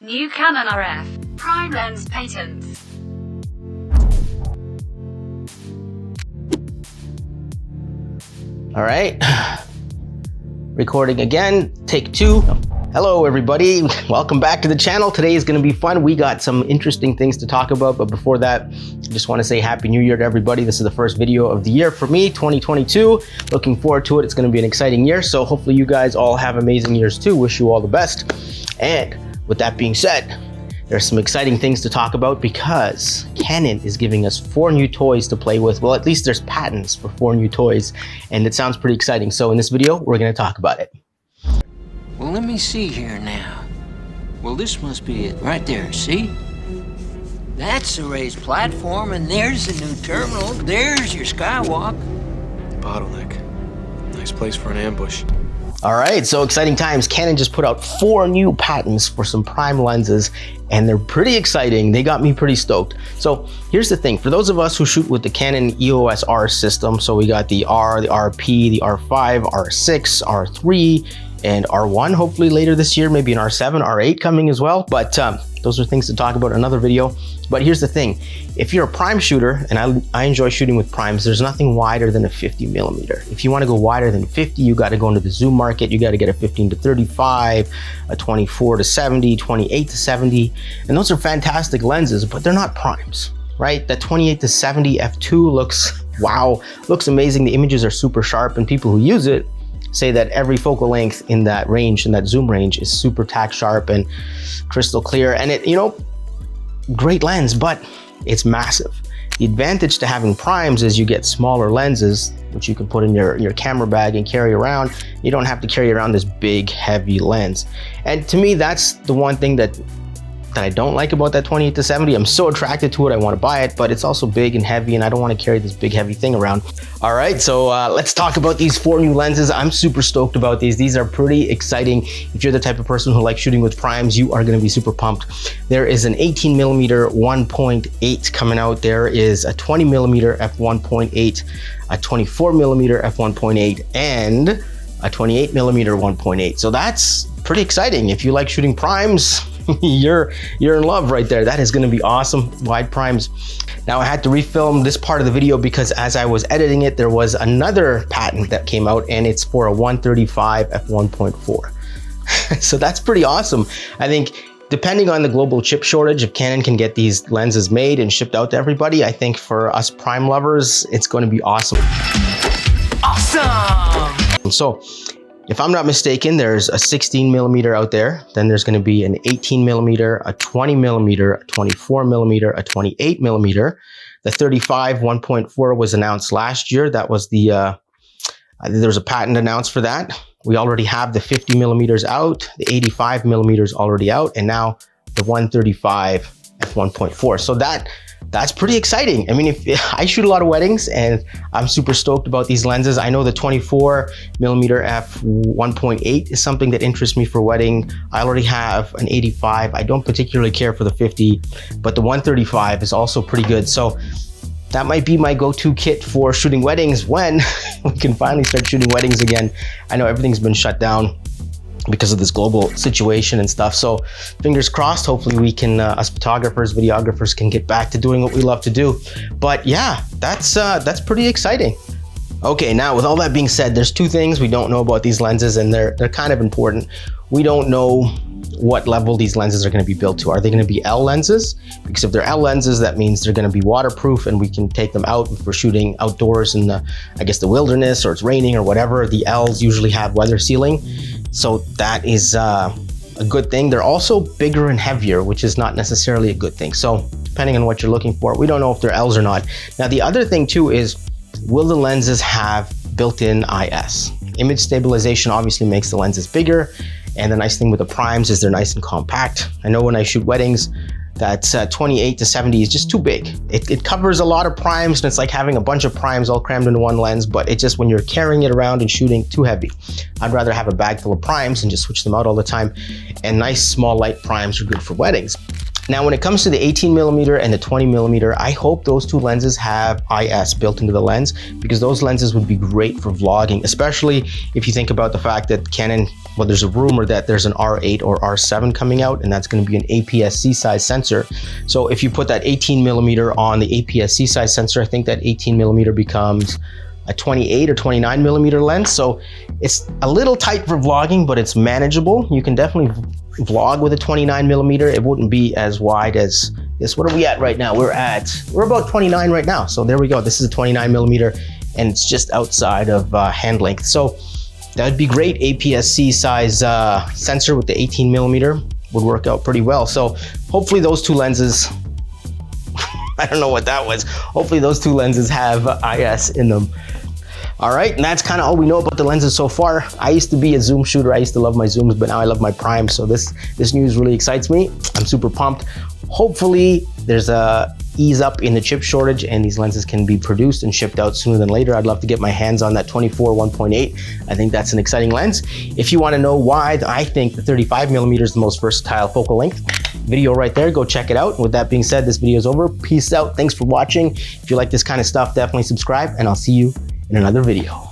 New Canon RF prime lens patents. All right, recording again, take two. Hello everybody, welcome back to the channel. Today is going to be fun. We got some interesting things to talk about, but before that, I just want to say Happy New Year to everybody. This is the first video of the year for me, 2022. Looking forward to it. It's going to be an exciting year, so hopefully you guys all have amazing years too. Wish you all the best. And with that being said, there's some exciting things to talk about because Canon is giving us 4 new toys to play with. Well, at least there's patents for 4 new toys, and it sounds pretty exciting. So in this video, we're going to talk about it. Well, let me see here now. Well, this must be it right there, see? That's the raised platform, and there's the new terminal. There's your skywalk. Bottleneck. Nice place for an ambush. All right, so exciting times. Canon just put out 4 new patents for some prime lenses, and they're pretty exciting. They got me pretty stoked. So here's the thing. For those of us who shoot with the Canon EOS R system, so we got the R, the RP, the R5, R6, R3, and R1 hopefully later this year, maybe an R7, R8 coming as well. But those are things to talk about in another video. But here's the thing. If you're a prime shooter, and I enjoy shooting with primes, there's nothing wider than a 50mm. If you want to go wider than 50, you got to go into the zoom market. You got to get a 15 to 35, a 24 to 70, 28 to 70. And those are fantastic lenses, but they're not primes, right? That 28 to 70 f2 looks, wow, looks amazing. The images are super sharp, and people who use it say that every focal length in that range, in that zoom range, is super tack sharp and crystal clear. And it, you know, great lens, but it's massive. The advantage to having primes is you get smaller lenses, which you can put in your camera bag and carry around. You don't have to carry around this big, heavy lens. And to me, that's the one thing that I don't like about that 28 to 70. I'm so attracted to it, I want to buy it, but it's also big and heavy, and I don't want to carry this big, heavy thing around. All right, so let's talk about these 4 new lenses. I'm super stoked about these. These are pretty exciting. If you're the type of person who likes shooting with primes, you are going to be super pumped. There is an 18mm 1.8 coming out. There is a 20mm f1.8, a 24mm f1.8, and a 28mm 1.8. So that's pretty exciting. If you like shooting primes, you're in love right there. That is going to be awesome. Wide primes. Now I had to refilm this part of the video because as I was editing it, there was another patent that came out, and it's for a 135 f1.4. So that's pretty awesome. I think depending on the global chip shortage, if Canon can get these lenses made and shipped out to everybody, I think for us prime lovers, it's going to be awesome. Awesome! So if I'm not mistaken, there's a 16mm out there, then there's going to be an 18mm, a 20mm, a 24mm, a 28mm. The 35 1.4 was announced last year. That was the, there was a patent announced for that. We already have the 50mm out, the 85mm already out, and now the 135 f1.4. So that's pretty exciting. I mean, if I shoot a lot of weddings, and I'm super stoked about these lenses. I know the 24mm f1.8 is something that interests me for wedding. I already have an 85. I don't particularly care for the 50, but the 135 is also pretty good. So that might be my go-to kit for shooting weddings when we can finally start shooting weddings again. I know everything's been shut down because of this global situation and stuff. So fingers crossed, hopefully we can, us photographers, videographers can get back to doing what we love to do. But yeah, that's pretty exciting. Okay, now with all that being said, there's 2 things we don't know about these lenses, and they're kind of important. We don't know what level these lenses are going to be built to. Are they going to be L lenses? Because if they're L lenses, that means they're going to be waterproof, and we can take them out if we're shooting outdoors in the, I guess, the wilderness, or it's raining or whatever. The L's usually have weather sealing. So that is a good thing. They're also bigger and heavier, which is not necessarily a good thing. So depending on what you're looking for, we don't know if they're L's or not. Now, the other thing too is, will the lenses have built-in IS? Image stabilization obviously makes the lenses bigger. And the nice thing with the primes is they're nice and compact. I know when I shoot weddings, that 28 to 70 is just too big. It covers a lot of primes, and it's like having a bunch of primes all crammed into one lens, but it just, when you're carrying it around and shooting, too heavy. I'd rather have a bag full of primes and just switch them out all the time. And nice small light primes are good for weddings. Now, when it comes to the 18mm and the 20mm, I hope those two lenses have IS built into the lens, because those lenses would be great for vlogging, especially if you think about the fact that Canon, well, there's a rumor that there's an R8 or R7 coming out, and that's going to be an APS-C size sensor. So if you put that 18mm on the APS-C size sensor, I think that 18mm becomes a 28 or 29mm lens. So it's a little tight for vlogging, but it's manageable. You can definitely vlog with a 29mm. It wouldn't be as wide as this. What are we at right now? We're about 29 right now. So there we go. This is a 29mm, and it's just outside of hand length. So that would be great. APS-C size sensor with the 18mm would work out pretty well. So hopefully those two lenses, I don't know what that was. Hopefully those two lenses have IS in them. All right, and that's kind of all we know about the lenses so far. I used to be a zoom shooter. I used to love my zooms, but now I love my primes. So this news really excites me. I'm super pumped. Hopefully there's a ease up in the chip shortage and these lenses can be produced and shipped out sooner than later. I'd love to get my hands on that 24 1.8. I think that's an exciting lens. If you want to know why I think the 35mm is the most versatile focal length, video right there, go check it out. With that being said, this video is over. Peace out. Thanks for watching. If you like this kind of stuff, definitely subscribe, and I'll see you in another video.